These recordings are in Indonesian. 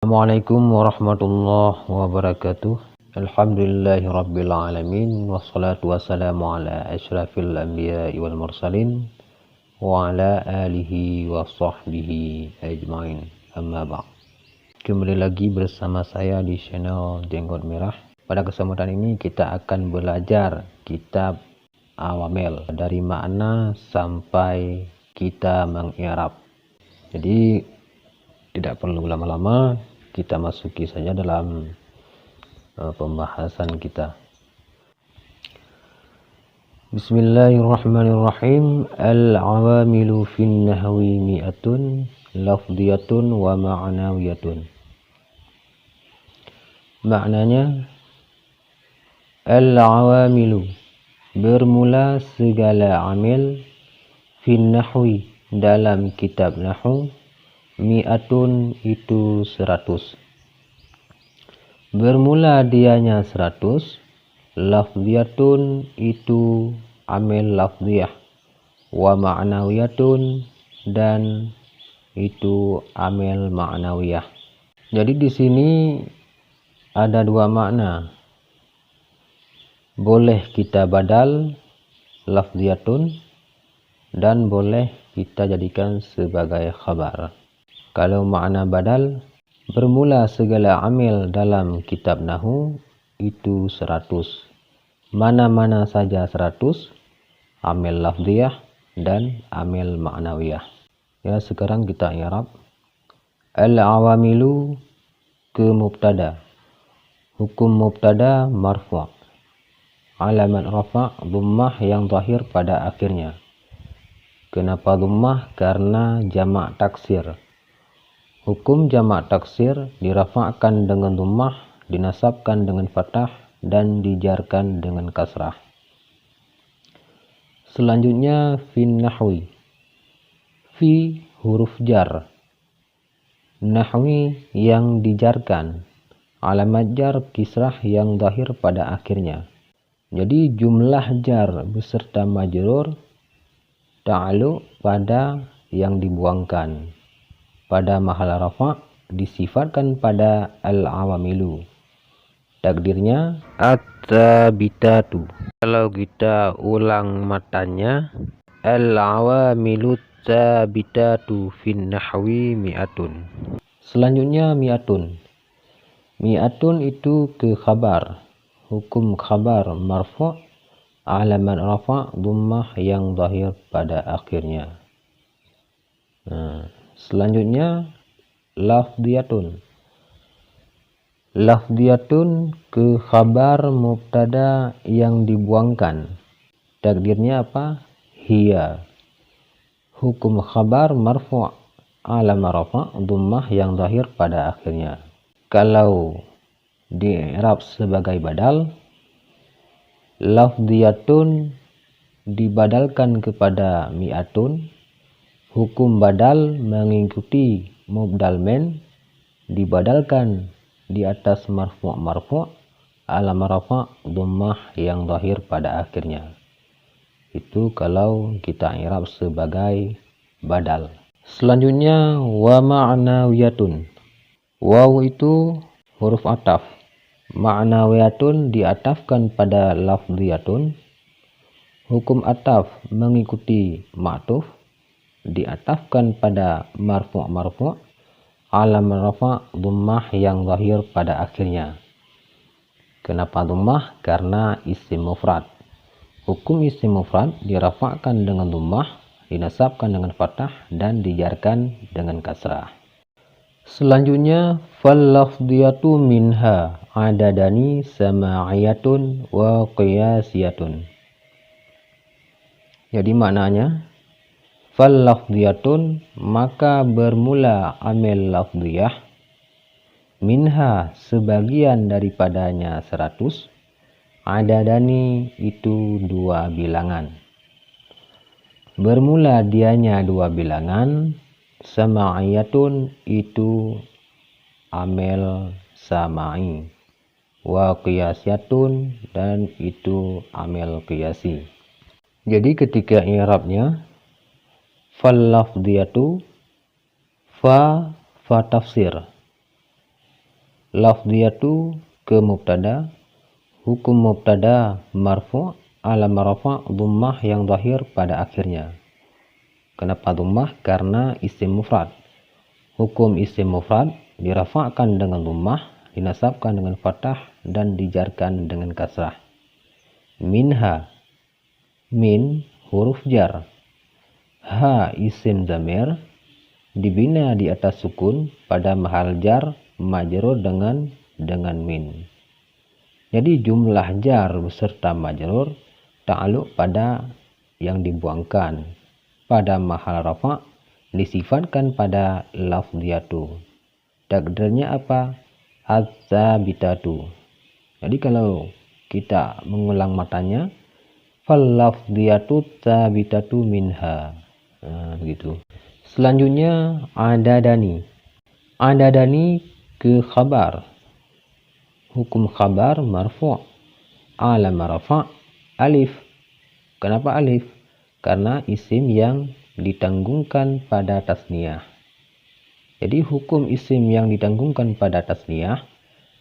Assalamualaikum warahmatullahi wabarakatuh. Alhamdulillahirabbil alamin wassalatu wassalamu ala asyrafil anbiya'i wal mursalin wa ala alihi wa sahbihi ajmain. Amma ba'd. Kembali lagi bersama saya di channel Jenggot Merah. Pada kesempatan ini kita akan belajar kitab Awamil dari makna sampai kita mengi'rab. Jadi tidak perlu lama-lama, kita masuki saja dalam pembahasan kita. Bismillahirrahmanirrahim. Al-awamilu fin nahwi mi'atun lafdiyatun wa ma'nawiyatun. Maknanya, al-awamilu bermula segala amil fin nahwi dalam kitab nahwu, mi'atun itu 100. Bermula dianya 100. Lafdiyatun itu amil lafdiyah, wa ma'nawiyatun dan itu amil ma'nawiyah. Jadi di sini ada dua makna. Boleh kita badal lafdiyatun dan boleh kita jadikan sebagai khabar. Kalau makna badal, bermula segala amil dalam kitab nahwu itu 100. Mana-mana saja 100, amil lafdiyah dan amil ma'nawiyah. Ya, sekarang kita i'rab. Al-awamilu ke mubtada. Hukum mubtada marfu'. Alamat rafa' dhammah yang zahir pada akhirnya. Kenapa dhammah? Karena jamak taksir. Hukum jamak taksir dirafa'kan dengan dhammah, dinasabkan dengan fathah, dan dijarkan dengan kasrah. Selanjutnya fin nahwi. Fi huruf jar. Nahwi yang dijarkan. Alamat jar kisrah yang zahir pada akhirnya. Jadi jumlah jar beserta majrur ta'alluq pada yang dibuangkan. Pada mahal rafa' disifatkan pada al-awamilu. Takdirnya at-tabitatu. Kalau kita ulang matanya, al-awamilu tabitatu fin nahwi mi'atun. Selanjutnya mi'atun. Mi'atun itu ke khabar. Hukum khabar marfu', alamat rafa' dhammah yang zahir pada akhirnya. Selanjutnya lafdiyatun. Lafdiyatun ke khabar mubtada yang dibuangkan. Takdirnya apa? Hiya. Hukum khabar marfu', alamat rafa' dhammah yang zahir pada akhirnya. Kalau di-i'rab sebagai badal, lafdiyatun dibadalkan kepada mi'atun. Hukum badal mengikuti mubdal men, dibadalkan di atas marfu', alamat rafa' dhammah yang zahir pada akhirnya. Itu kalau kita i'rab sebagai badal. Selanjutnya wa ma'nawiyatun. Waw itu huruf ataf. Ma'nawiyatun diatafkan pada lafdiyatun. Hukum ataf mengikuti ma'tuf, diatafkan pada marfu', alamat rafa' dhammah yang zahir pada akhirnya. Kenapa dhammah? Karena isim mufrad. Hukum isim mufrad dirafa'kan dengan dhammah, dinasabkan dengan fathah, dan dijarkan dengan kasrah. Selanjutnya fal lafdiyatu minha adadani sama'iyatun wa qiyasiyatun. Jadi maknanya fal lafdiyatun, maka bermula amil lafdiyah, minha sebagian daripadanya 100, adadani itu 2 bilangan. Bermula dianya 2 bilangan, sama'iyatun itu amil sama'i, wa qiyasiyatun dan itu amil qiyasi. Jadi ketika i'rabnya fal lafdiyatu fa tafsir. lafziyatu ke mubtada, hukum mubtada marfu' alamah rafa' dhammah yang zahir pada akhirnya. Kenapa dhammah? Karena isim mufrad. Hukum isim mufrad dirafa'kan dengan dhammah, dinasabkan dengan fathah dan dijarkan dengan kasrah. Minha, min huruf jar, ha isim zamir dibina di atas sukun pada mahal jar majrur dengan min. Jadi jumlah jar beserta majrur ta'alluq pada yang dibuangkan. Pada mahal rafa' disifatkan pada lafziyatu. Takdirnya apa? Az-zabitatu. Jadi kalau kita mengulang matanya, fal lafziyatu zabitatu minha. Nah, begitu. Selanjutnya adadani. Adadani ke khabar. Hukum khabar marfu'. Alamah rafa' alif. Kenapa alif? Karena isim yang ditanggungkan pada tasniyah. Jadi hukum isim yang ditanggungkan pada tasniyah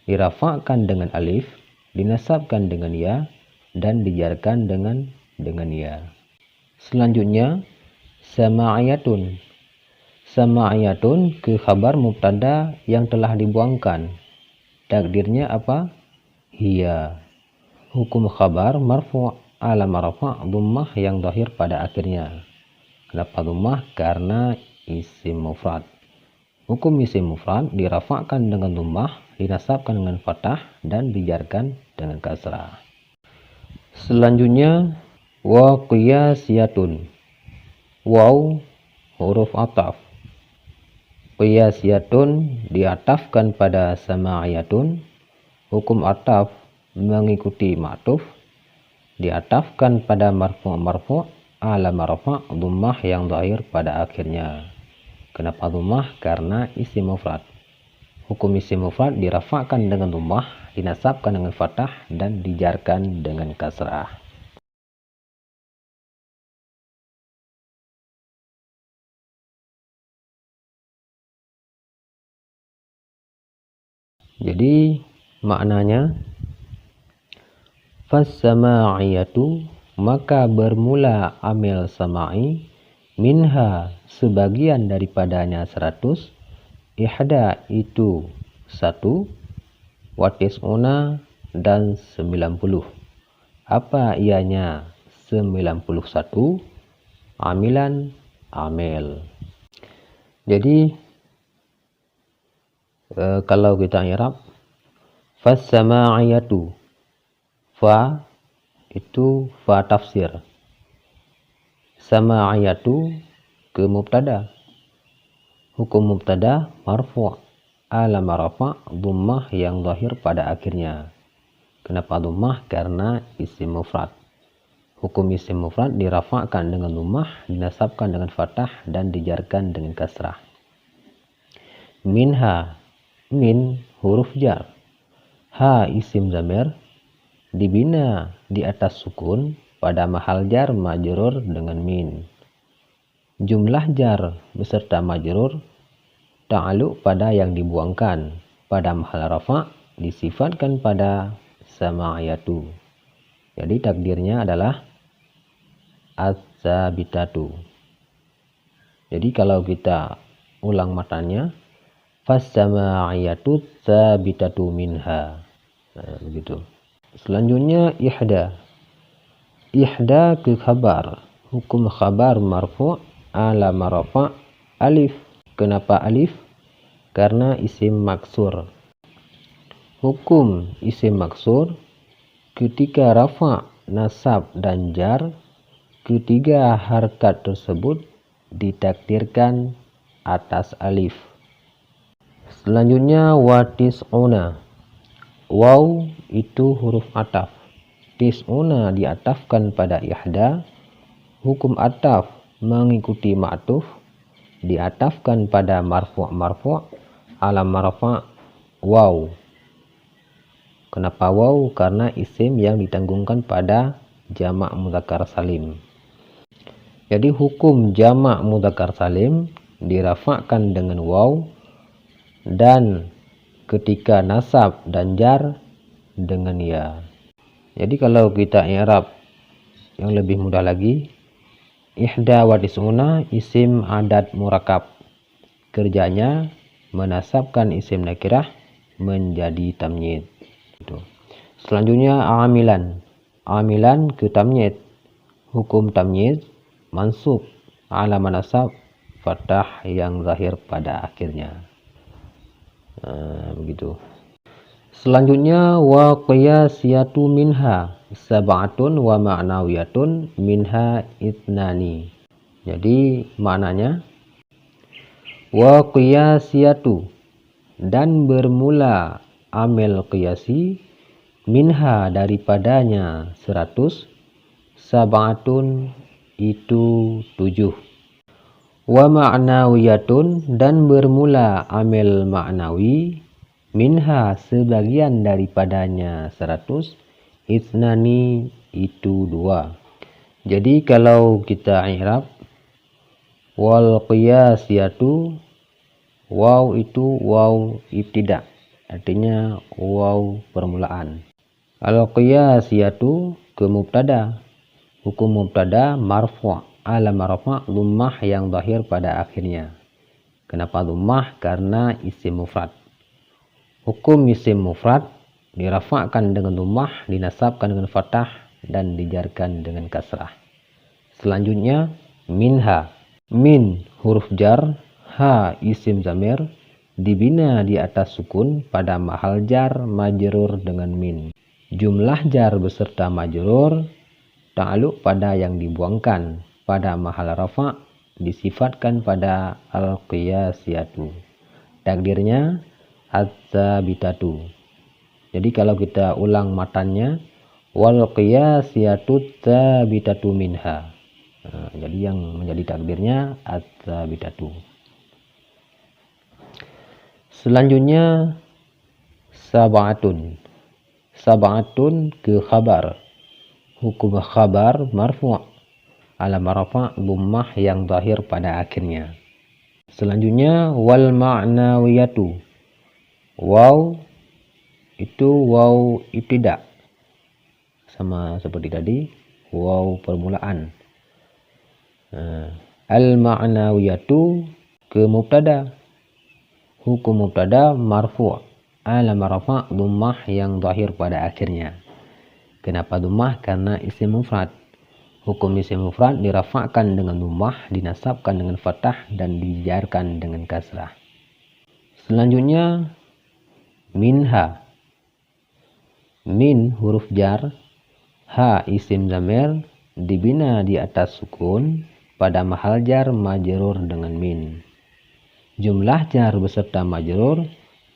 dirafa'kan dengan alif, dinasabkan dengan ya, dan dijarkan dengan ya. Selanjutnya sama'iyatun. Sama'iyatun ke khabar mubtada yang telah dibuangkan. Takdirnya apa? Hiya. Hukum khabar marfu' alamah rafa' dhammah yang zahir pada akhirnya. Kenapa dhammah? Karena isim mufrad. Hukum isim mufrad dirafa'kan dengan dhammah, dinasabkan dengan fathah dan dijarkan dengan kasrah. Selanjutnya wa qiyasiyatun. Waw huruf ataf. Qiyasiyatun diatafkan pada sama'iyatun. Hukum ataf mengikuti ma'tuf, diatafkan pada marfu' alamah rafa' dhammah yang zahir pada akhirnya. Kenapa dhammah? Karena isim mufrad. Hukum isim mufrad dirafa'kan dengan dhammah, dinasabkan dengan fathah dan dijarkan dengan kasrah. Jadi maknanya fas-sama'iyatu, maka bermula amil sama'i, minha sebagian daripadanya 100, ihda itu 1, watis'una dan 90. Apa ianya 91? Amilan amil. Jadi kalau kita i'rab fas-sama'iyatu, fa itu fa tafsir, sama'iyatu ke mubtada. Hukum mubtada marfu' alamah rafa' dhammah yang zahir pada akhirnya. Kenapa dhammah? Karena isim mufrad. Hukum isim mufrad dirafa'kan dengan dhammah, dinasabkan dengan fathah dan dijarkan dengan kasrah. Minha, min huruf jar, ha isim zamir dibina di atas sukun pada mahal jar majrur dengan min. Jumlah jar beserta majrur ta'alluq pada yang dibuangkan. Pada mahal rafa' disifatkan pada sama'iyatu. Jadi takdirnya adalah az-zabitatu. Jadi kalau kita ulang matanya, fas-sama'iyatu zabitatu minha. Nah, begitu. Selanjutnya ihda. Ihda ke khabar. Hukum khabar marfu' alamah rafa' alif. Kenapa alif? Karena isim maksur. Hukum isim maksur ketika rafa', nasab dan jar, ketiga harkat tersebut ditakdirkan atas alif. Selanjutnya watis'una. Waw itu huruf ataf. Tis'una diatafkan pada ihda. Hukum ataf mengikuti ma'tuf, diatafkan pada marfu' alamah rafa' waw. Kenapa waw? Karena isim yang ditanggungkan pada jamak mudzakkar salim. Jadi hukum jamak mudzakkar salim dirafa'kan dengan waw dan ketika nasab dan jar dengan ya. Jadi kalau kita i'rab yang lebih mudah lagi, ihda wa tis'una isim adad murakab. Kerjanya menasabkan isim nakirah menjadi tamyiz. Selanjutnya amilan. Amilan ke tamyiz. Hukum tamyiz mansub ala manasab fathah yang zahir pada akhirnya. Begitu. Selanjutnya wa qiyasiyatu minha sab'atun wa ma'nawiyatun minha itnani. Jadi maknanya wa qiyasiyatu, dan bermula amil qiyasi, minha daripadanya 100, sab'atun itu 7. Wa ma'nawiyatun, dan bermula amil ma'nawi, minha sebagian daripadanya 100, itnani itu 2. Jadi kalau kita i'rab wal qiyasiyatu, waw itu waw ibtida, artinya waw permulaan. Al qiyasiyatu ke mubtada. Hukum mubtada marfu' ala marfa' dhammah yang zahir pada akhirnya. Kenapa dhammah? Karena isim mufrad. Hukum isim mufrad dirafa'kan dengan dhammah, dinasabkan dengan fathah, dan dijarkan dengan kasrah. Selanjutnya minha. Min huruf jar, ha isim zamir, dibina di atas sukun pada mahal jar majrur dengan min. Jumlah jar beserta majrur ta'alluq pada yang dibuangkan pada mahal rafa' disifatkan pada al-qiyasiyatu. Takdirnya at-tsabitatu. Jadi kalau kita ulang matannya wal qiyasiyatu tsabitatu minha. Jadi yang menjadi takdirnya at-tsabitatu. Selanjutnya sab'atun. Sab'atun ke khabar. Hukum khabar marfu' ala marfa' dhammah yang zahir pada akhirnya. Selanjutnya wal ma'nawiyatu. Waw itu waw ibtida, sama seperti tadi waw permulaan. Al ma'nawiyatu ke mubtada. Hukum mubtada marfu' ala marfa' dhammah yang zahir pada akhirnya. Kenapa dhammah? Karena isim mufrad. Hukum isim mufrad dirafa'kan dengan dhammah, dinasabkan dengan fathah, dan dijarkan dengan kasrah. Selanjutnya minha. Min huruf jar, ha isim zamir, dibina di atas sukun pada mahal jar majrur dengan min. Jumlah jar beserta majrur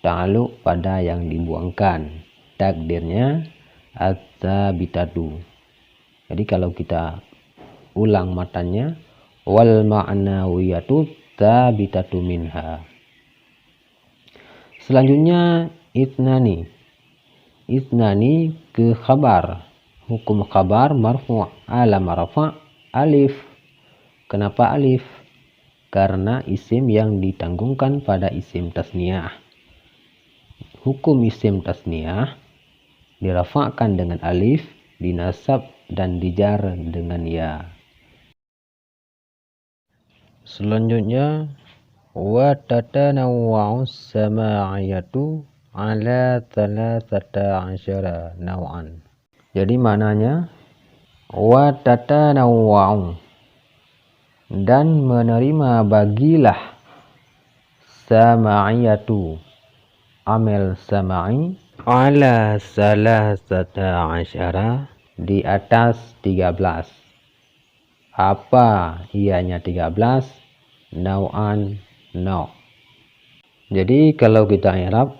ta'alluq pada yang dibuangkan. Takdirnya at-tsabitatu. Jadi kalau kita ulang matannya wal ma'nawiyatu tsabitatu minha. Selanjutnya itnani. Itnani ke khabar. Hukum khabar marfu' ala marfa' alif. Kenapa alif? Karena isim yang ditanggungkan pada isim tasniyah. Hukum isim tasniyah dirafa'kan dengan alif, dinasab dan dijar dengan ya. Selanjutnya wa tatanawwa'u sama'iyatu ala 13 naw'an. Jadi maknanya wa tatanawwa'u, dan menerima bagilah sama'iyatu amil sama'i ala 13 di atas 13. Apa ianya 13? Nau'an, naw'. Jadi kalau kita i'rab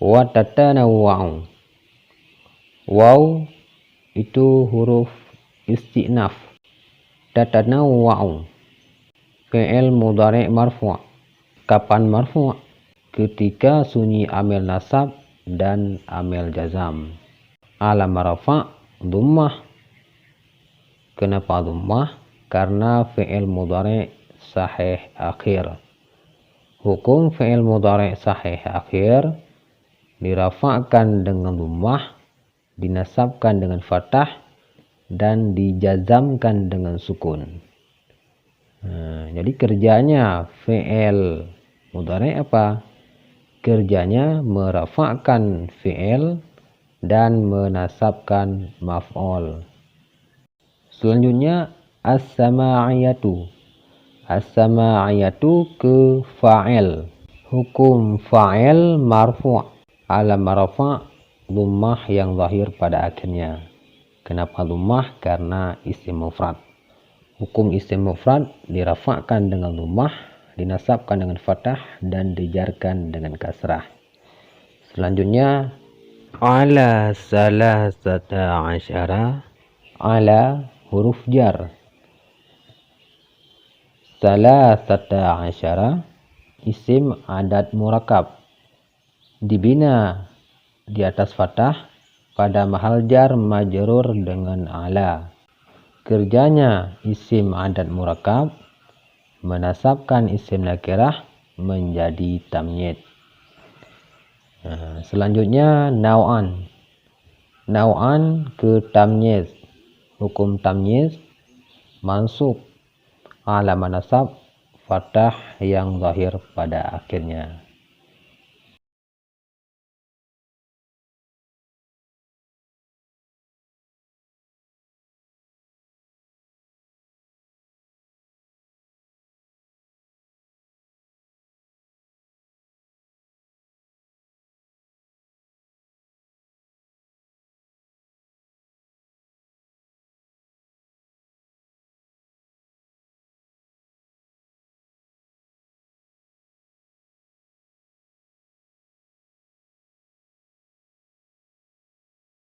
wa tatanawwa'u, waw itu huruf istinaf. Tatanawwa'u fi'il mudhari' marfu'. Kapan marfu'? Ketika sunyi amil nasab dan amil jazam. Ala marfa' dhammah. Kenapa dhammah? Karena fi'il mudhari' sahih akhir. Hukum fi'il mudhari' sahih akhir dirafa'kan dengan dhammah, dinasabkan dengan fathah, dan dijazamkan dengan sukun. Jadi kerjanya fi'il mudhari' apa? Kerjanya merafa'kan fi'il dan menasabkan maf'ul. Selanjutnya as-sama'iyatu. As-sama'iyatu ke fa'il. Hukum fa'il marfu'. Alam rafa' dhammah yang zahir pada akhirnya. Kenapa dhammah? Karena isim mufrad. Hukum isim mufrad dirafa'kan dengan dhammah, dinasabkan dengan fathah, dan dijarkan dengan kasrah. Selanjutnya ala salasata asyara. Ala huruf jar. Salasata asyara isim adat murakab, dibina di atas fathah pada mahal jar majrur dengan ala. Kerjanya isim adat murakab menasabkan isim nakirah menjadi tamyiz. Selanjutnya nau'an. Nau'an ke tamyiz. Hukum tamyiz mansub, alam nasab fathah yang zahir pada akhirnya.